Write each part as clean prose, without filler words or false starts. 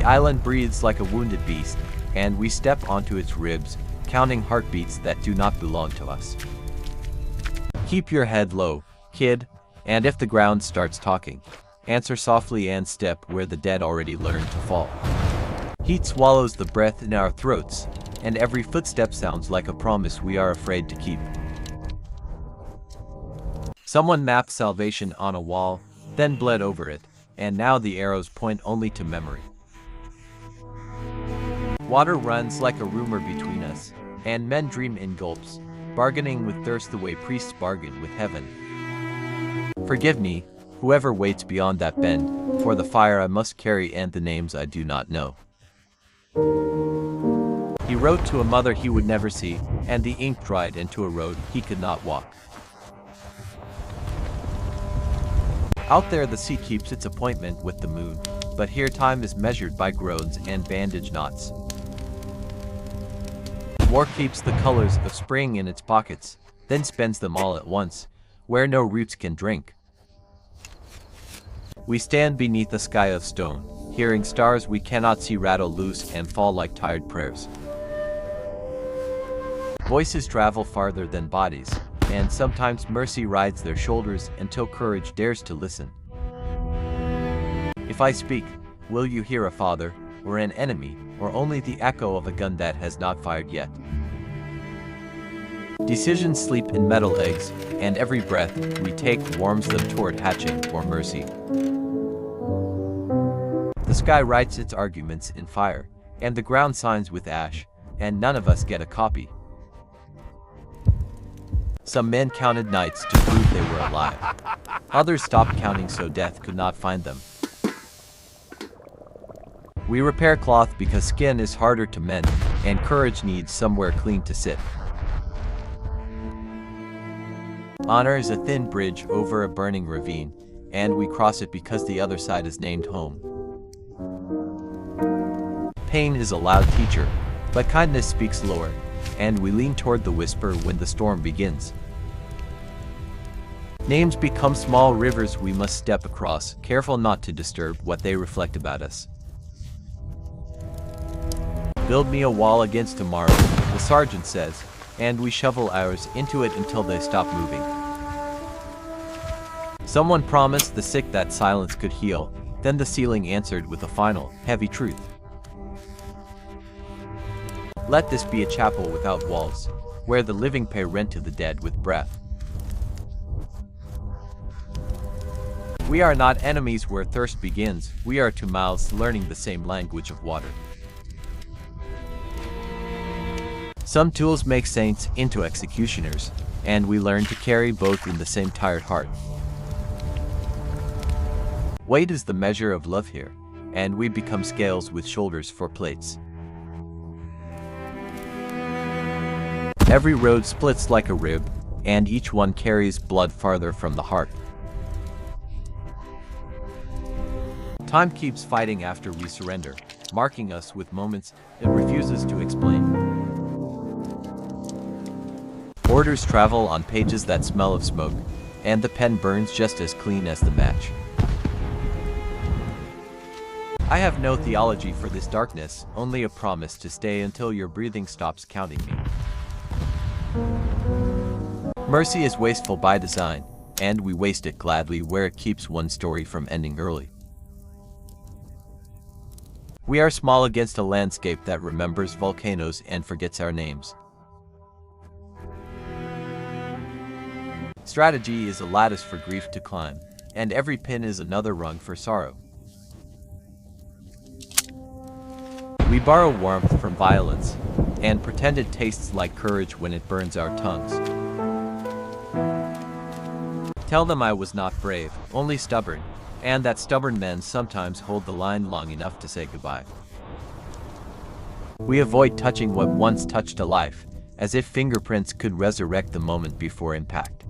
island breathes like a wounded beast, and we step onto its ribs, counting heartbeats that do not belong to us. Keep your head low, kid, and if the ground starts talking, answer softly and step where the dead already learned to fall. Heat swallows the breath in our throats, and every footstep sounds like a promise we are afraid to keep. Someone mapped salvation on a wall, then bled over it, and now the arrows point only to memory. Water runs like a rumor between us, and men dream in gulps, bargaining with thirst the way priests bargain with heaven. Forgive me, whoever waits beyond that bend, for the fire I must carry and the names I do not know. He wrote to a mother he would never see, and the ink dried into a road he could not walk. Out there the sea keeps its appointment with the moon, but here time is measured by groans and bandage knots. War keeps the colors of spring in its pockets, then spends them all at once, where no roots can drink. We stand beneath a sky of stone, hearing stars we cannot see rattle loose and fall like tired prayers. Voices travel farther than bodies, and sometimes mercy rides their shoulders until courage dares to listen. If I speak, will you hear a father, or an enemy, or only the echo of a gun that has not fired yet? Decisions sleep in metal eggs, and every breath we take warms them toward hatching or mercy. The sky writes its arguments in fire, and the ground signs with ash, and none of us get a copy. Some men counted nights to prove they were alive. Others stopped counting so death could not find them. We repair cloth because skin is harder to mend, and courage needs somewhere clean to sit. Honor is a thin bridge over a burning ravine, and we cross it because the other side is named home. Pain is a loud teacher, but kindness speaks lower, and we lean toward the whisper when the storm begins. Names become small rivers we must step across, careful not to disturb what they reflect about us. Build me a wall against tomorrow, the sergeant says, and we shovel ours into it until they stop moving. Someone promised the sick that silence could heal, then the ceiling answered with a final, heavy truth. Let this be a chapel without walls, where the living pay rent to the dead with breath. We are not enemies where thirst begins, we are two mouths learning the same language of water. Some tools make saints into executioners, and we learn to carry both in the same tired heart. Weight is the measure of love here, and we become scales with shoulders for plates. Every road splits like a rib, and each one carries blood farther from the heart. Time keeps fighting after we surrender, marking us with moments it refuses to explain. Orders travel on pages that smell of smoke, and the pen burns just as clean as the match. I have no theology for this darkness, only a promise to stay until your breathing stops counting me. Mercy is wasteful by design, and we waste it gladly where it keeps one story from ending early. We are small against a landscape that remembers volcanoes and forgets our names. Strategy is a lattice for grief to climb, and every pin is another rung for sorrow. We borrow warmth from violence, and pretend it tastes like courage when it burns our tongues. Tell them I was not brave, only stubborn, and that stubborn men sometimes hold the line long enough to say goodbye. We avoid touching what once touched a life, as if fingerprints could resurrect the moment before impact.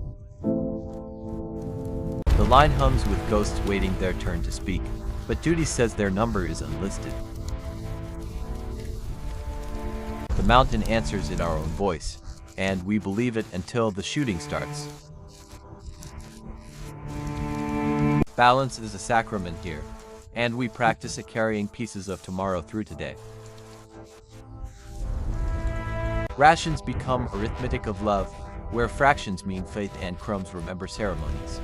The line hums with ghosts waiting their turn to speak, but duty says their number is unlisted. The mountain answers in our own voice, and we believe it until the shooting starts. Balance is a sacrament here, and we practice at carrying pieces of tomorrow through today. Rations become arithmetic of love, where fractions mean faith and crumbs remember ceremonies.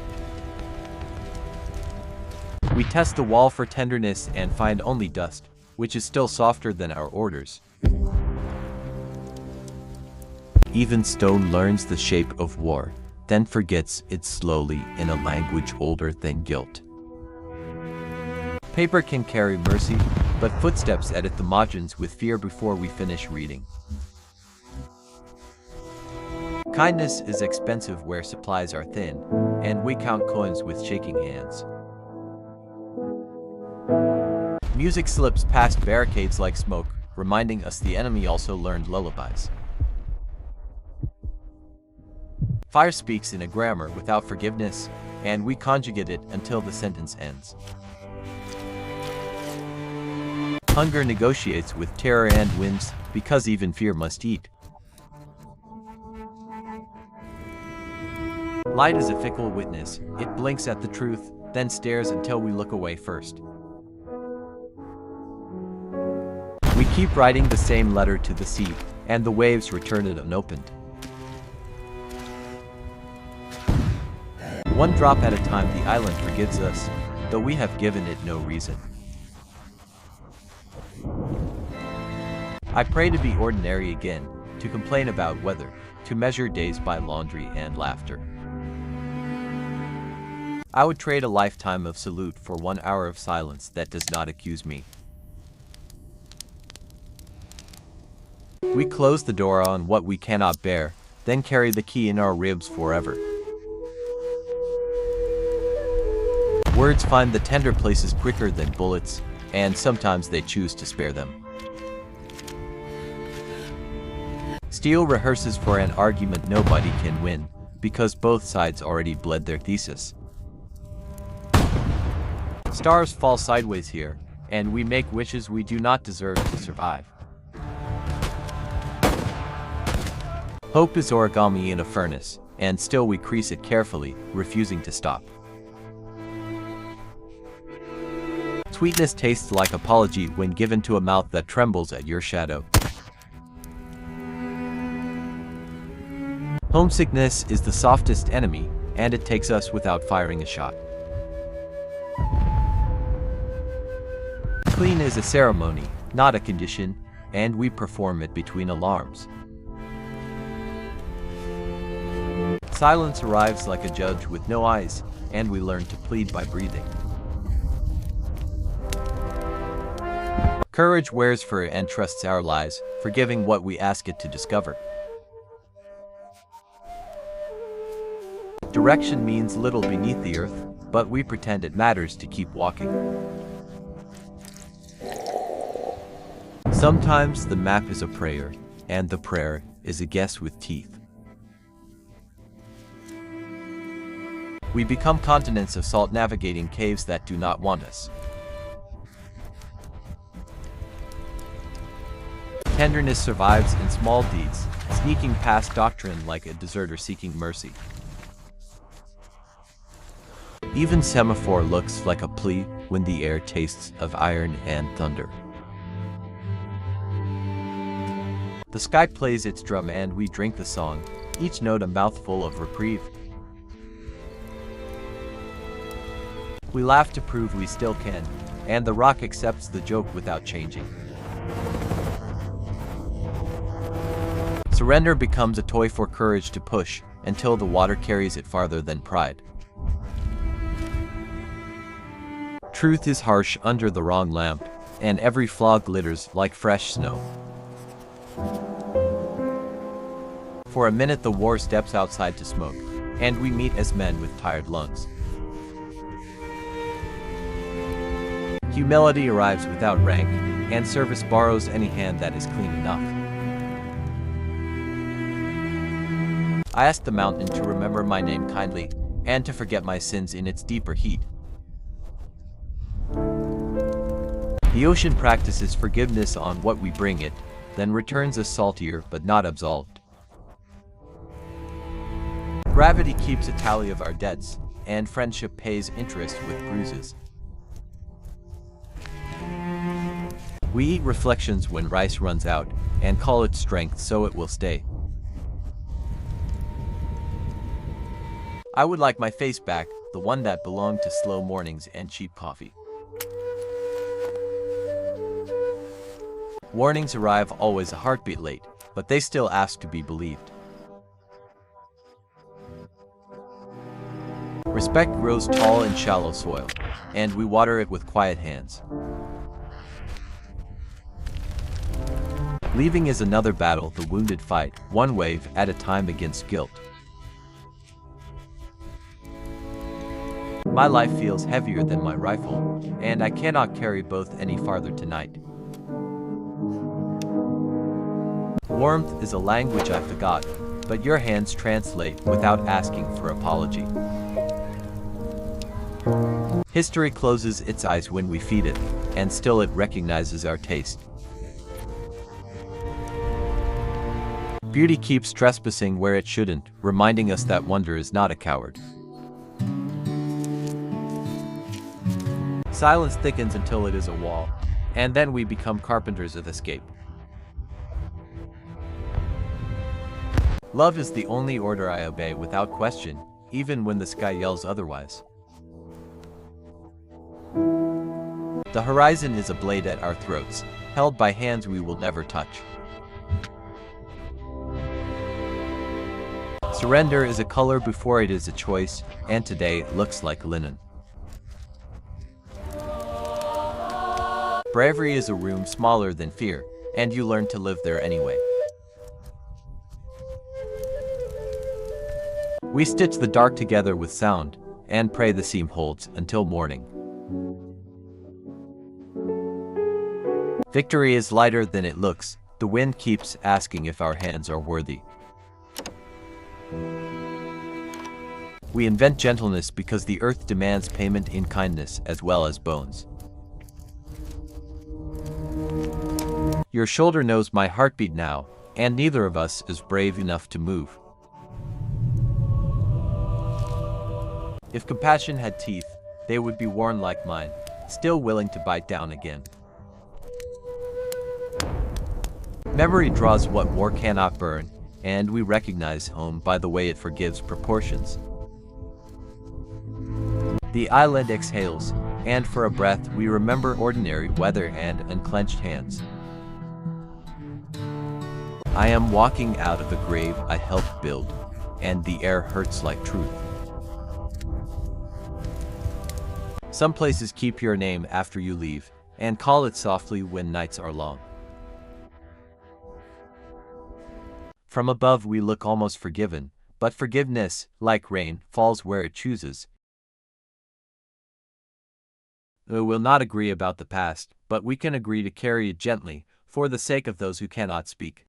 We test the wall for tenderness and find only dust, which is still softer than our orders. Even stone learns the shape of war, then forgets it slowly in a language older than guilt. Paper can carry mercy, but footsteps edit the margins with fear before we finish reading. Kindness is expensive where supplies are thin, and we count coins with shaking hands. Music slips past barricades like smoke, reminding us the enemy also learned lullabies. Fire speaks in a grammar without forgiveness, and we conjugate it until the sentence ends. Hunger negotiates with terror and wins, because even fear must eat. Light is a fickle witness. It blinks at the truth, then stares until we look away first. We keep writing the same letter to the sea, and the waves return it unopened. One drop at a time the island forgives us, though we have given it no reason. I pray to be ordinary again, to complain about weather, to measure days by laundry and laughter. I would trade a lifetime of salute for 1 hour of silence that does not accuse me. We close the door on what we cannot bear, then carry the key in our ribs forever. Words find the tender places quicker than bullets, and sometimes they choose to spare them. Steel rehearses for an argument nobody can win, because both sides already bled their thesis. Stars fall sideways here, and we make wishes we do not deserve to survive. Hope is origami in a furnace, and still we crease it carefully, refusing to stop. Sweetness tastes like apology when given to a mouth that trembles at your shadow. Homesickness is the softest enemy, and it takes us without firing a shot. Clean is a ceremony, not a condition, and we perform it between alarms. Silence arrives like a judge with no eyes, and we learn to plead by breathing. Courage wears fur and trusts our lies, forgiving what we ask it to discover. Direction means little beneath the earth, but we pretend it matters to keep walking. Sometimes the map is a prayer, and the prayer is a guess with teeth. We become continents of salt navigating caves that do not want us. Tenderness survives in small deeds, sneaking past doctrine like a deserter seeking mercy. Even semaphore looks like a plea when the air tastes of iron and thunder. The sky plays its drum and we drink the song, each note a mouthful of reprieve. We laugh to prove we still can, and the rock accepts the joke without changing. Surrender becomes a toy for courage to push, until the water carries it farther than pride. Truth is harsh under the wrong lamp, and every flaw glitters like fresh snow. For a minute the war steps outside to smoke, and we meet as men with tired lungs. Humility arrives without rank, and service borrows any hand that is clean enough. I ask the mountain to remember my name kindly, and to forget my sins in its deeper heat. The ocean practices forgiveness on what we bring it, then returns us saltier but not absolved. Gravity keeps a tally of our debts, and friendship pays interest with bruises. We eat reflections when rice runs out, and call it strength so it will stay. I would like my face back, the one that belonged to slow mornings and cheap coffee. Warnings arrive always a heartbeat late, but they still ask to be believed. Respect grows tall in shallow soil, and we water it with quiet hands. Leaving is another battle the wounded fight, one wave at a time against guilt. My life feels heavier than my rifle, and I cannot carry both any farther tonight. Warmth is a language I forgot, but your hands translate without asking for apology. History closes its eyes when we feed it, and still it recognizes our taste. Beauty keeps trespassing where it shouldn't, reminding us that wonder is not a coward. Silence thickens until it is a wall, and then we become carpenters of escape. Love is the only order I obey without question, even when the sky yells otherwise. The horizon is a blade at our throats, held by hands we will never touch. Surrender is a color before it is a choice, and today it looks like linen. Bravery is a room smaller than fear, and you learn to live there anyway. We stitch the dark together with sound, and pray the seam holds until morning. Victory is lighter than it looks, the wind keeps asking if our hands are worthy. We invent gentleness because the earth demands payment in kindness as well as bones. Your shoulder knows my heartbeat now, and neither of us is brave enough to move. If compassion had teeth, they would be worn like mine, still willing to bite down again. Memory draws what war cannot burn, and we recognize home by the way it forgives proportions. The island exhales, and for a breath we remember ordinary weather and unclenched hands. I am walking out of a grave I helped build, and the air hurts like truth. Some places keep your name after you leave, and call it softly when nights are long. From above we look almost forgiven, but forgiveness, like rain, falls where it chooses. We will not agree about the past, but we can agree to carry it gently, for the sake of those who cannot speak.